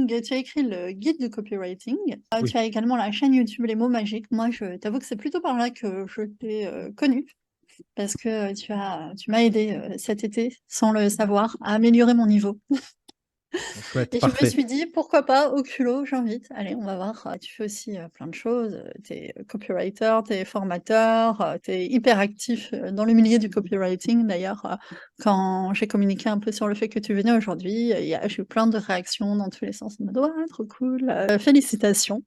copywriting, tu as écrit le guide du copywriting, Oui. tu as également la chaîne YouTube Les mots magiques. Moi, je t'avoue que c'est plutôt par là que je t'ai, connue parce que, tu m'as aidée, cet été, sans le savoir, à améliorer mon niveau. Chouette, Et je me parfait. suis dit: «Pourquoi pas, au culot, j'invite. Allez, on va voir». Tu fais aussi, plein de choses, tu es copywriter, tu es formateur, tu es hyper actif, dans le milieu du copywriting. D'ailleurs, quand j'ai communiqué un peu sur le fait que tu venais aujourd'hui, j'ai eu plein de réactions dans tous les sens en mode: «Ouais, trop cool, félicitations».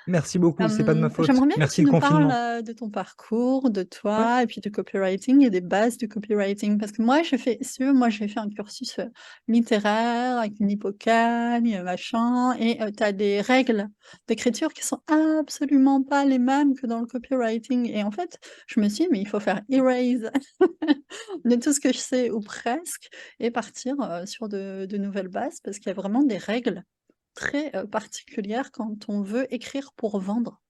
Merci beaucoup, c'est pas de ma faute. J'aimerais bien que Merci tu le nous parles, confinement. de ton parcours, de Ouais. toi et puis du copywriting et des bases du copywriting. Parce que moi, j'ai fait si tu veux, moi, j'ai fait un cursus, littéraire avec une hypocagne, machin et tu as des règles d'écriture qui sont absolument pas les mêmes que dans le copywriting et en fait, je me suis dit: «Mais il faut faire erase de tout ce que je sais ou presque et partir, sur de nouvelles bases» parce qu'il y a vraiment des règles très, particulière quand on veut écrire pour vendre.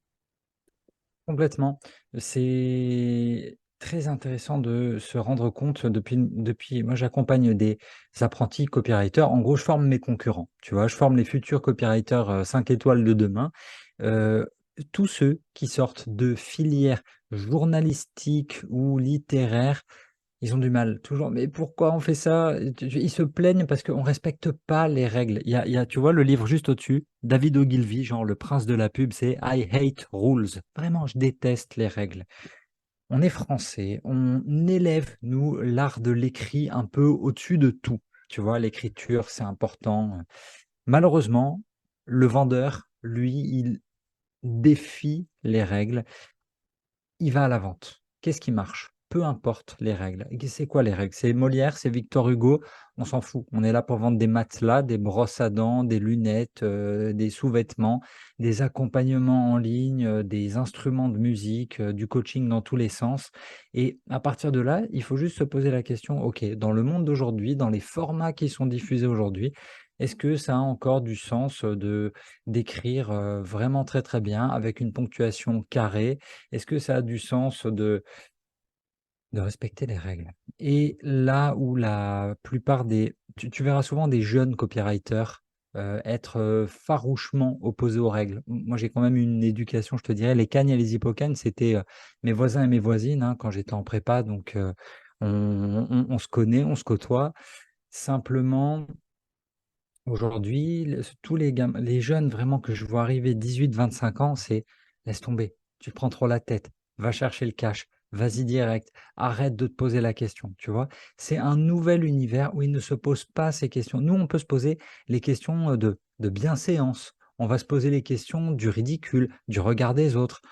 Complètement. C'est très intéressant de se rendre compte depuis moi j'accompagne des apprentis copywriters. En gros, je forme mes concurrents, tu vois? Je forme les futurs copywriters, 5 étoiles de demain. Heu, Tous ceux qui sortent de filières journalistiques ou littéraires, ils ont du mal, toujours: «Mais pourquoi on fait ça?» Ils se plaignent parce qu'on respecte pas les règles. Il y a tu vois le livre juste au-dessus, David Ogilvy, genre le prince de la pub, c'est «I hate rules». Vraiment, je déteste les règles. On est français, on élève, nous, l'art de l'écrit un peu au-dessus de tout. Tu vois? L'écriture, c'est important. Malheureusement, le vendeur, lui, il défie les règles. Il va à la vente. Qu'est-ce qui marche? Peu importe les règles. Et c'est quoi les règles? C'est Molière, c'est Victor Hugo, on s'en fout. On est là pour vendre des matelas, des brosses à dents, des lunettes, des sous-vêtements, des accompagnements en ligne, des instruments de musique, du coaching dans tous les sens. Et à partir de là, il faut juste se poser la question, OK, dans le monde d'aujourd'hui, dans les formats qui sont diffusés aujourd'hui, est-ce que ça a encore du sens, de d'écrire, vraiment très, très bien avec une ponctuation carrée? Est-ce que ça a du sens de respecter les règles? Et là où la plupart des tu verras souvent des jeunes copywriters, être, farouchement opposés aux règles. Moi, j'ai quand même une éducation, je te dirais, les cagnes et les hippocagnes, c'était, mes voisins et mes voisines, hein, quand j'étais en prépa, donc on se connaît, on se côtoie. Simplement, aujourd'hui, tous les jeunes vraiment que je vois arriver 18-25 ans, c'est: «Laisse tomber, tu te prends trop la tête, va chercher le cash, vas-y direct, arrête de te poser la question», tu vois? C'est un nouvel univers où ils ne se posent pas ces questions. Nous, on peut se poser les questions, de bienséance. On va se poser les questions du ridicule, du regard des autres.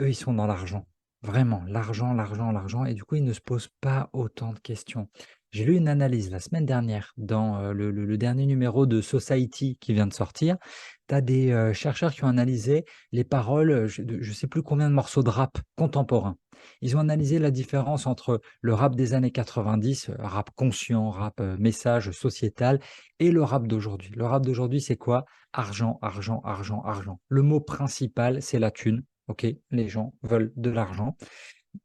Eux, ils sont dans l'argent. Vraiment, l'argent, l'argent, l'argent et du coup, ils ne se posent pas autant de questions. J'ai lu une analyse la semaine dernière dans, le dernier numéro de Society qui vient de sortir. Tu as des, chercheurs qui ont analysé les paroles, je sais plus combien de morceaux de rap contemporain. Ils ont analysé la différence entre le rap des années 90, rap conscient, rap, message sociétal et le rap d'aujourd'hui. Le rap d'aujourd'hui, c'est quoi? Argent, argent, argent, argent. Le mot principal, c'est la thune. OK, les gens veulent de l'argent.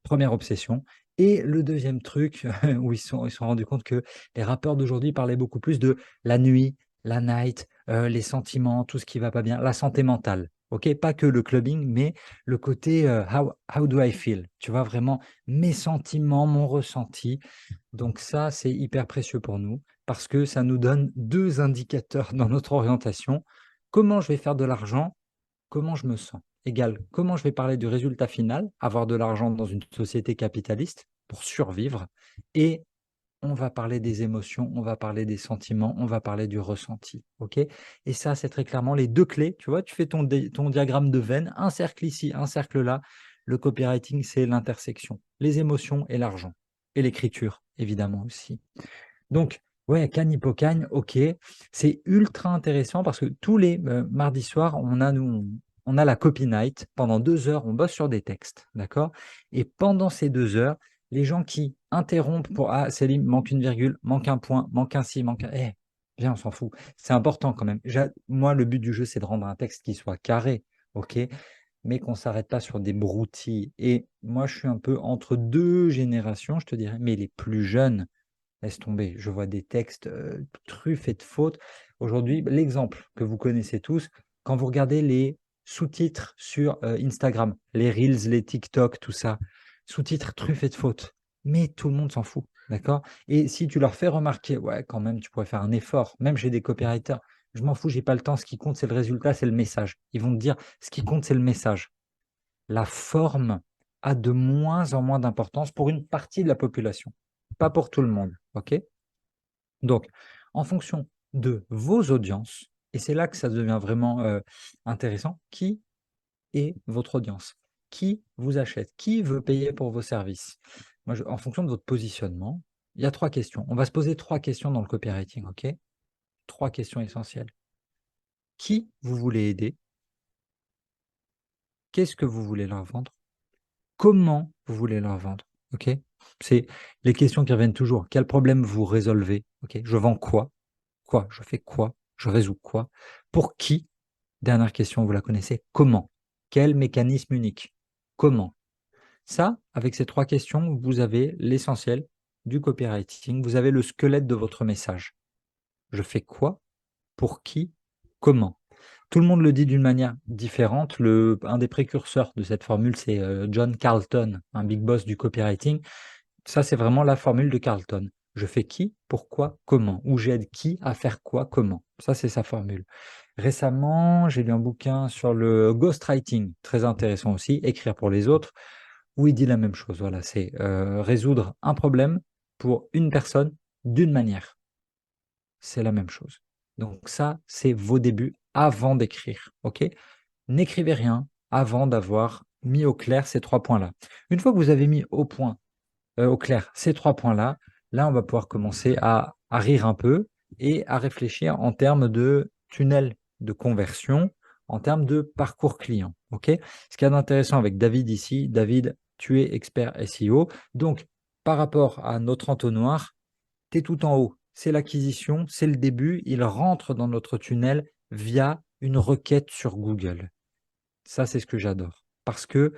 Première obsession et le deuxième truc où ils se sont rendus compte que les rappeurs d'aujourd'hui parlaient beaucoup plus de la nuit, la night, les sentiments, tout ce qui va pas bien, la santé mentale. OK, pas que le clubbing, mais le côté, how do I feel? Tu vois? Vraiment mes sentiments, mon ressenti. Donc ça, c'est hyper précieux pour nous parce que ça nous donne 2 indicateurs dans notre orientation. Comment je vais faire de l'argent? Comment je me sens? Égale comment je vais parler du résultat final, avoir de l'argent dans une société capitaliste pour survivre et on va parler des émotions, on va parler des sentiments, on va parler du ressenti, OK? Et ça, c'est très clairement les 2 clés, tu vois? Tu fais ton diagramme de veine, un cercle ici, un cercle là. Le copywriting, c'est l'intersection, les émotions et l'argent et l'écriture, évidemment aussi. Donc, ouais, Cannes Hippocagne, OK. C'est ultra intéressant parce que tous les, mardis soirs, on a la copy night. Pendant 2 heures, on bosse sur des textes, d'accord? Et pendant ces 2 heures, les gens qui interrompent pour: «Ah Céline, manque une virgule, manque un point, manque un ci, manque un» viens, on s'en fout. C'est important quand même. Moi, le but du jeu, c'est de rendre un texte qui soit carré, OK? Mais qu'on s'arrête pas sur des broutilles et moi, je suis un peu entre 2 générations, je te dirais, mais les plus jeunes. Laisse tomber, je vois des textes, truffés de fautes. Aujourd'hui, l'exemple que vous connaissez tous, quand vous regardez les sous-titres sur Instagram, les Reels, les TikTok, tout ça, sous-titres truffés de fautes, mais tout le monde s'en fout, d'accord? Et si tu leur fais remarquer, ouais, quand même, tu pourrais faire un effort, même chez des copywriters, je m'en fous, j'ai pas le temps, ce qui compte, c'est le résultat, c'est le message. Ils vont te dire, ce qui compte, c'est le message. La forme a de moins en moins d'importance pour une partie de la population, pas pour tout le monde, ok? Donc, en fonction de vos audiences, et c'est là que ça devient vraiment intéressant, qui est votre audience? Qui vous achète? Qui veut payer pour vos services? Moi, en fonction de votre positionnement, il y a 3 questions. On va se poser 3 questions dans le copywriting, ok? 3 questions essentielles. Qui vous voulez aider? Qu'est-ce que vous voulez leur vendre? Comment vous voulez leur vendre? Ok? C'est les questions qui reviennent toujours. Quel problème vous résolvez? Ok? Je vends quoi? Quoi? Je fais quoi? Je résous quoi? Pour qui? Dernière question, vous la connaissez. Comment? Quel mécanisme unique? Comment? Ça, avec ces 3 questions, vous avez l'essentiel du copywriting. Vous avez le squelette de votre message. Je fais quoi? Pour qui? Comment? Tout le monde le dit d'une manière différente. Un des précurseurs de cette formule, c'est John Carlton, un big boss du copywriting. Ça, c'est vraiment la formule de Carlton. Je fais qui, pourquoi, comment, ou j'aide qui à faire quoi, comment. Ça, c'est sa formule. Récemment, j'ai lu un bouquin sur le ghostwriting, très intéressant aussi, écrire pour les autres, où il dit la même chose. Voilà, c'est résoudre un problème pour une personne d'une manière. C'est la même chose. Donc ça, c'est vos débuts avant d'écrire, ok? N'écrivez rien avant d'avoir mis au clair ces 3 points-là. Une fois que vous avez mis au clair ces 3 points-là, là, on va pouvoir commencer à rire un peu et à réfléchir en termes de tunnel de conversion, en termes de parcours client, ok? Ce qu'il y a d'intéressant avec David ici, David, tu es expert SEO, donc par rapport à notre entonnoir, tu es tout en haut. C'est l'acquisition, c'est le début. Il rentre dans notre tunnel via une requête sur Google. Ça, c'est ce que j'adore. Parce que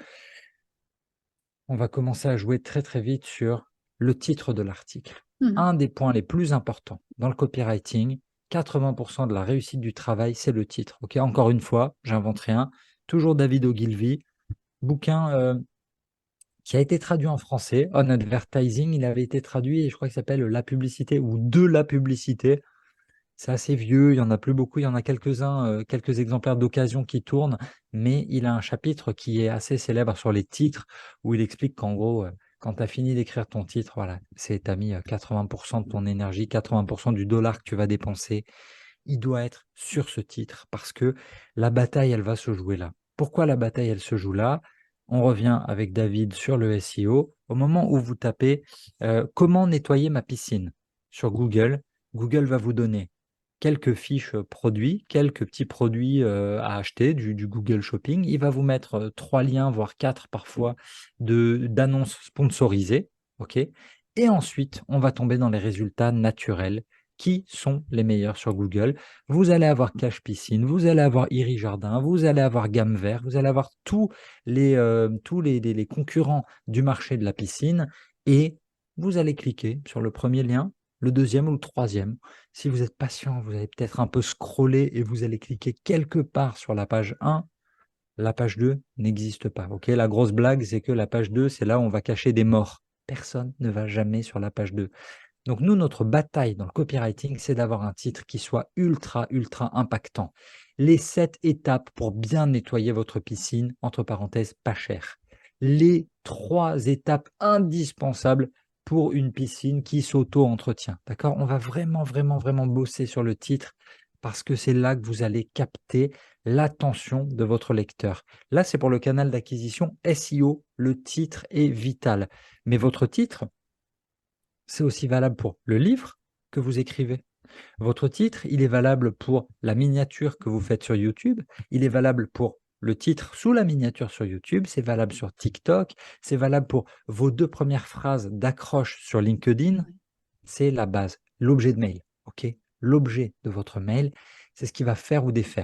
on va commencer à jouer très très vite sur le titre de l'article. Mmh. Un des points les plus importants dans le copywriting, 80% de la réussite du travail, c'est le titre. Ok, encore une fois, j'invente rien. Toujours David Ogilvy, bouquin qui a été traduit en français, On Advertising. Il avait été traduit, je crois qu'il s'appelle La publicité ou De la publicité. C'est assez vieux, il y en a plus beaucoup, il y en a quelques-uns, quelques exemplaires d'occasion qui tournent, mais il a un chapitre qui est assez célèbre sur les titres, où il explique qu'en gros, quand tu as fini d'écrire ton titre, voilà, tu as mis 80% de ton énergie, 80% du dollar que tu vas dépenser, il doit être sur ce titre, parce que la bataille, elle va se jouer là. Pourquoi la bataille, elle se joue là? On revient avec David sur le SEO. Au moment où vous tapez comment nettoyer ma piscine sur Google, Google va vous donner quelques fiches produits, quelques petits produits à acheter, du Google Shopping. Il va vous mettre 3 liens, voire 4 parfois, d'annonces sponsorisées. Ok. Et ensuite, on va tomber dans les résultats naturels qui sont les meilleurs sur Google. Vous allez avoir Cache Piscine, vous allez avoir Iri Jardin, vous allez avoir Gamme Vert, vous allez avoir tous les concurrents du marché de la piscine et vous allez cliquer sur le premier lien, le deuxième ou le troisième. Si vous êtes patient, vous allez peut-être un peu scroller et vous allez cliquer quelque part sur la page 1. La page 2 n'existe pas. Ok, la grosse blague, c'est que la page 2, c'est là où on va cacher des morts. Personne ne va jamais sur la page 2. Donc nous, notre bataille dans le copywriting, c'est d'avoir un titre qui soit ultra, ultra impactant. Les 7 étapes pour bien nettoyer votre piscine, entre parenthèses, pas cher. Les 3 étapes indispensables pour une piscine qui s'auto-entretient. D'accord? On va vraiment, vraiment, vraiment bosser sur le titre parce que c'est là que vous allez capter l'attention de votre lecteur. Là, c'est pour le canal d'acquisition SEO. Le titre est vital. Mais votre titre, c'est aussi valable pour le livre que vous écrivez. Votre titre, il est valable pour la miniature que vous faites sur YouTube, il est valable pour le titre sous la miniature sur YouTube, c'est valable sur TikTok, c'est valable pour vos 2 premières phrases d'accroche sur LinkedIn. C'est la base, l'objet de mail. Ok, l'objet de votre mail, c'est ce qui va faire ou défaire.